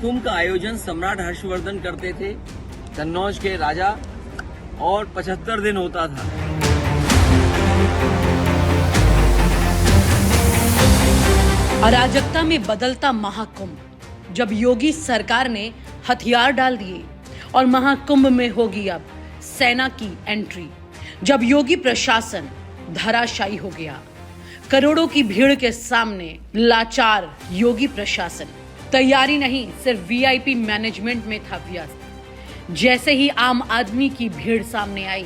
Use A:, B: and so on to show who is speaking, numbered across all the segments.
A: महाकुंभ का आयोजन सम्राट हर्षवर्धन करते थे, कन्नौज के राजा, और 75 दिन होता था।
B: अराजकता में बदलता महाकुंभ, जब योगी सरकार ने हथियार डाल दिए और महाकुंभ में होगी अब सेना की एंट्री। जब योगी प्रशासन धराशायी हो गया, करोड़ों की भीड़ के सामने लाचार योगी प्रशासन तैयारी नहीं, सिर्फ वीआईपी मैनेजमेंट में था व्यस्त। जैसे ही आम आदमी की भीड़ सामने आई,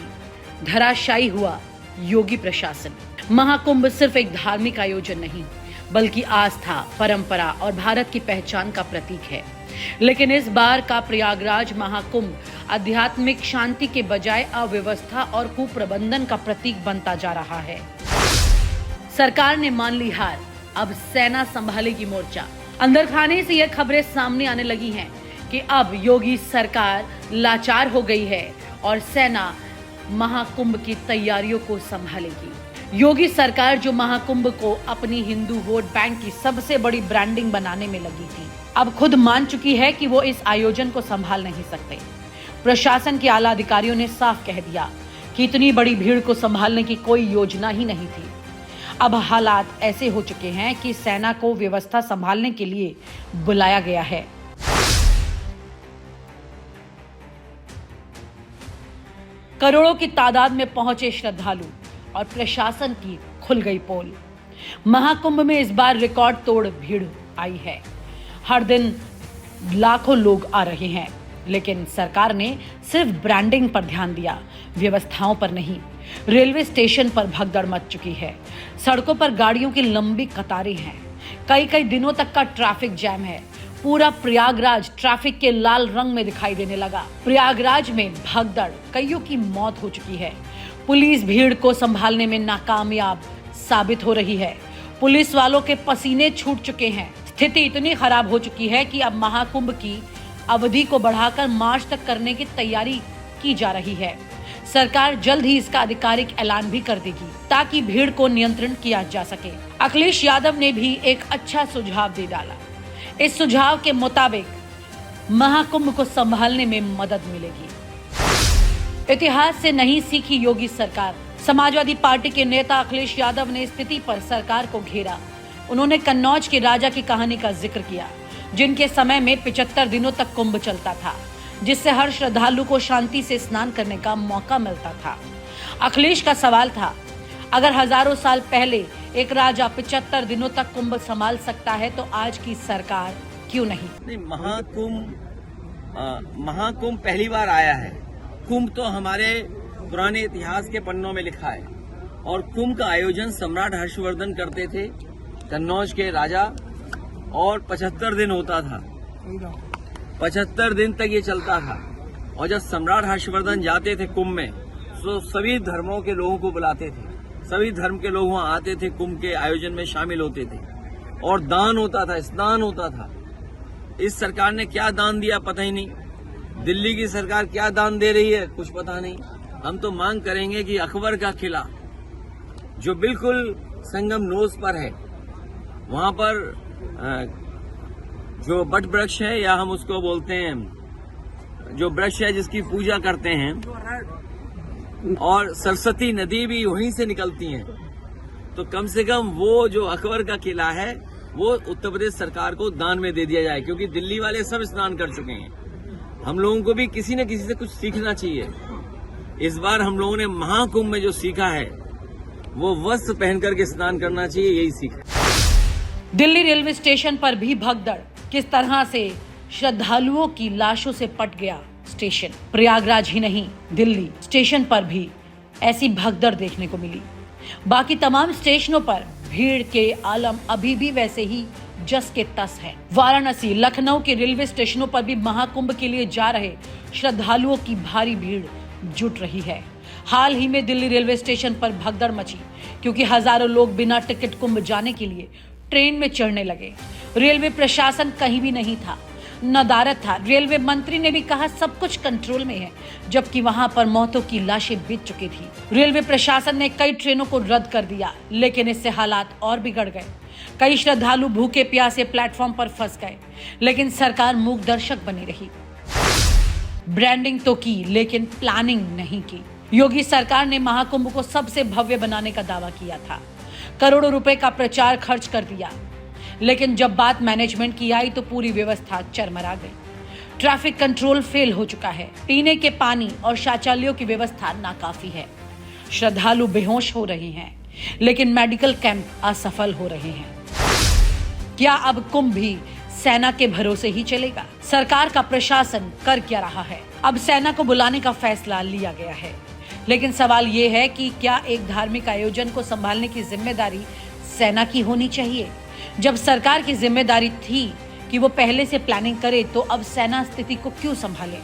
B: धराशायी हुआ योगी प्रशासन। महाकुंभ सिर्फ एक धार्मिक आयोजन नहीं, बल्कि आस्था, परंपरा और भारत की पहचान का प्रतीक है। लेकिन इस बार का प्रयागराज महाकुंभ आध्यात्मिक शांति के बजाय अव्यवस्था और कुप्रबंधन का प्रतीक बनता जा रहा है। सरकार ने मान ली हार, अब सेना संभालेगी मोर्चा। अंदर खाने से यह खबरें सामने आने लगी हैं कि अब योगी सरकार लाचार हो गई है और सेना महाकुंभ की तैयारियों को संभालेगी। योगी सरकार जो महाकुंभ को अपनी हिंदू वोट बैंक की सबसे बड़ी ब्रांडिंग बनाने में लगी थी, अब खुद मान चुकी है कि वो इस आयोजन को संभाल नहीं सकते। प्रशासन के आला अधिकारियों ने साफ कह दिया कि इतनी बड़ी भीड़ को संभालने की कोई योजना ही नहीं थी। अब हालात ऐसे हो चुके हैं कि सेना को व्यवस्था संभालने के लिए बुलाया गया है। करोड़ों की तादाद में पहुंचे श्रद्धालु और प्रशासन की खुल गई पोल। महाकुंभ में इस बार रिकॉर्ड तोड़ भीड़ आई है। हर दिन लाखों लोग आ रहे हैं, लेकिन सरकार ने सिर्फ ब्रांडिंग पर ध्यान दिया, व्यवस्थाओं पर नहीं। रेलवे स्टेशन पर भगदड़ मच चुकी है। सड़कों पर गाड़ियों की लंबी कतारें हैं। कई दिनों तक का ट्रैफिक जैम है। पूरा प्रयागराज ट्रैफिक के लाल रंग में दिखाई देने लगा। प्रयागराज में भगदड़, कईयों की मौत हो चुकी है। पुलिस भीड़ को संभालने में नाकामयाब साबित हो रही है। पुलिस वालों के पसीने छूट चुके हैं। स्थिति इतनी खराब हो चुकी है कि अब महाकुंभ की अवधि को बढ़ाकर मार्च तक करने की तैयारी की जा रही है। सरकार जल्द ही इसका आधिकारिक ऐलान भी कर देगी ताकि भीड़ को नियंत्रण किया जा सके। अखिलेश यादव ने भी एक अच्छा सुझाव दे डाला। इस सुझाव के मुताबिक महाकुंभ को संभालने में मदद मिलेगी। इतिहास से नहीं सीखी योगी सरकार। समाजवादी पार्टी के नेता अखिलेश यादव ने स्थिति पर सरकार को घेरा। उन्होंने कन्नौज के राजा की कहानी का जिक्र किया, जिनके समय में 75 दिनों तक कुंभ चलता था, जिससे हर श्रद्धालु को शांति से स्नान करने का मौका मिलता था। अखिलेश का सवाल था, अगर हजारों साल पहले एक राजा 75 दिनों तक कुंभ संभाल सकता है तो आज की सरकार क्यों नहीं?
A: महाकुंभ पहली बार आया है। कुंभ तो हमारे पुराने इतिहास के पन्नों में लिखा है, और कुंभ का आयोजन सम्राट हर्षवर्धन करते थे, कन्नौज के राजा, और 75 दिन होता था। 75 दिन तक ये चलता था। और जब सम्राट हर्षवर्धन जाते थे कुंभ में, तो सभी धर्मों के लोगों को बुलाते थे। सभी धर्म के लोग वहां आते थे, कुंभ के आयोजन में शामिल होते थे, और दान होता था, स्नान होता था। इस सरकार ने क्या दान दिया पता ही नहीं। दिल्ली की सरकार क्या दान दे रही है कुछ पता नहीं। हम तो मांग करेंगे कि अकबर का किला, जो बिल्कुल संगम नोज पर है, वहां पर जो बट वृक्ष है, या हम उसको बोलते हैं जो वृक्ष है जिसकी पूजा करते हैं, और सरस्वती नदी भी वहीं से निकलती है, तो कम से कम वो जो अकबर का किला है वो उत्तर प्रदेश सरकार को दान में दे दिया जाए, क्योंकि दिल्ली वाले सब स्नान कर चुके हैं। हम लोगों को भी किसी न किसी से कुछ सीखना चाहिए। इस बार हम लोगों ने महाकुंभ में जो सीखा है वो वस्त्र पहन करके स्नान करना चाहिए, यही सीखा।
B: दिल्ली रेलवे स्टेशन पर भी भगदड़, किस तरह से श्रद्धालुओं की लाशों से पट गया स्टेशन। प्रयागराज ही नहीं, दिल्ली स्टेशन पर भी ऐसी भगदड़ देखने को मिली। बाकी तमाम स्टेशनों पर भीड़ के आलम अभी भी वैसे ही जस के तस है। वाराणसी, लखनऊ के रेलवे स्टेशनों पर भी महाकुंभ के लिए जा रहे श्रद्धालुओं की भारी भीड़ जुट रही है। हाल ही में दिल्ली रेलवे स्टेशन पर भगदड़ मची, क्योंकि हजारों लोग बिना टिकट कुंभ जाने के लिए ट्रेन में चढ़ने लगे। रेलवे प्रशासन कहीं भी नहीं था, नदारद था। रेलवे मंत्री ने भी कहा सब कुछ कंट्रोल में है, जबकि वहां पर मौतों की लाशें बीत चुकी थी। रेलवे प्रशासन ने कई ट्रेनों को रद्द कर दिया, लेकिन इससे हालात और बिगड़ गए। कई श्रद्धालु भूखे प्यासे प्लेटफॉर्म पर फंस गए, लेकिन सरकार मूक दर्शक बनी रही। ब्रांडिंग तो की, लेकिन प्लानिंग नहीं की। योगी सरकार ने महाकुंभ को सबसे भव्य बनाने का दावा किया था, करोड़ों रुपए का प्रचार खर्च कर दिया, लेकिन जब बात मैनेजमेंट की आई तो पूरी व्यवस्था चरमरा गई। ट्रैफिक कंट्रोल फेल हो चुका है, पीने के पानी और शौचालयों की व्यवस्था नाकाफी है, श्रद्धालु बेहोश हो रहे हैं, लेकिन मेडिकल कैंप असफल हो रहे हैं। क्या अब कुंभ भी सेना के भरोसे ही चलेगा? सरकार का प्रशासन कर क्या रहा है? अब सेना को बुलाने का फैसला लिया गया है, लेकिन सवाल ये है कि क्या एक धार्मिक आयोजन को संभालने की जिम्मेदारी सेना की होनी चाहिए? जब सरकार की जिम्मेदारी थी कि वो पहले से प्लानिंग करे, तो अब सेना स्थिति को क्यों संभाले?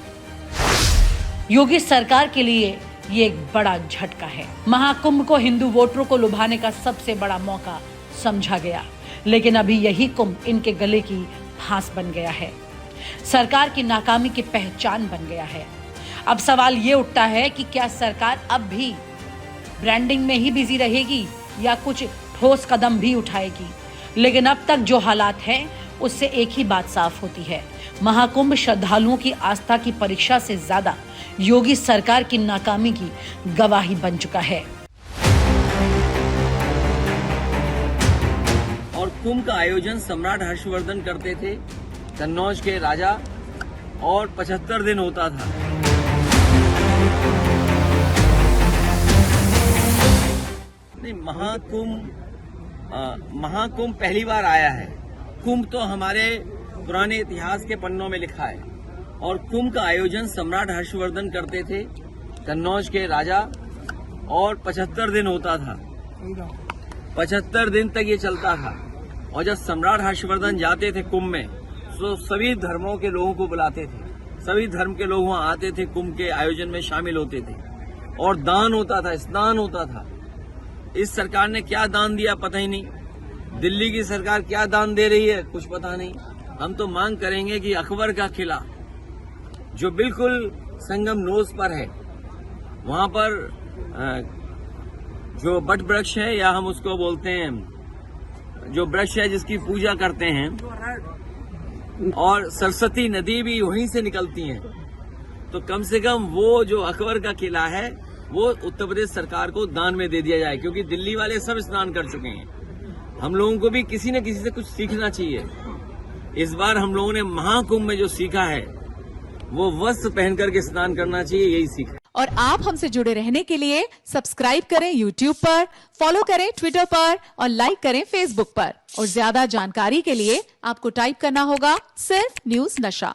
B: योगी सरकार के लिए ये एक बड़ा झटका है। महाकुंभ को हिंदू वोटरों को लुभाने का सबसे बड़ा मौका समझा गया, लेकिन अभी यही कुंभ इनके गले की फांस बन गया है, सरकार की नाकामी की पहचान बन गया है। अब सवाल ये उठता है कि क्या सरकार अब भी ब्रांडिंग में ही बिजी रहेगी या कुछ ठोस कदम भी उठाएगी? लेकिन अब तक जो हालात हैं उससे एक ही बात साफ होती है, महाकुंभ श्रद्धालुओं की आस्था की परीक्षा से ज्यादा योगी सरकार की नाकामी की गवाही बन चुका है।
A: और कुंभ का आयोजन सम्राट हर्षवर्धन करते थे, कन्नौज के राजा, और 75 दिन होता था। नहीं, महाकुंभ पहली बार आया है। कुंभ तो हमारे पुराने इतिहास के पन्नों में लिखा है, और कुंभ का आयोजन सम्राट हर्षवर्धन करते थे, कन्नौज के राजा, और 75 दिन होता था। 75 दिन तक ये चलता था, और जब सम्राट हर्षवर्धन जाते थे कुंभ में तो सभी धर्मों के लोगों को बुलाते थे, सभी धर्म के लोग वहां आते थे, कुंभ के आयोजन में शामिल होते थे, और दान होता था, स्नान होता था। इस सरकार ने क्या दान दिया पता ही नहीं, दिल्ली की सरकार क्या दान दे रही है कुछ पता नहीं। हम तो मांग करेंगे कि अकबर का किला जो बिल्कुल संगम नोज पर है, वहां पर जो बट वृक्ष है, या हम उसको बोलते हैं जो वृक्ष है जिसकी पूजा करते हैं, और सरस्वती नदी भी वहीं से निकलती है, तो कम से कम वो जो अकबर का किला है वो उत्तर प्रदेश सरकार को दान में दे दिया जाए, क्योंकि दिल्ली वाले सब स्नान कर चुके हैं। हम लोगों को भी किसी न किसी से कुछ सीखना चाहिए। इस बार हम लोगों ने महाकुंभ में जो सीखा है वो वस्त्र पहन करके स्नान करना चाहिए, यही सीखा।
C: और आप हमसे जुड़े रहने के लिए सब्सक्राइब करें YouTube पर, फॉलो करें Twitter पर और लाइक करें Facebook पर। और ज्यादा जानकारी के लिए आपको टाइप करना होगा सिर्फ न्यूज नशा।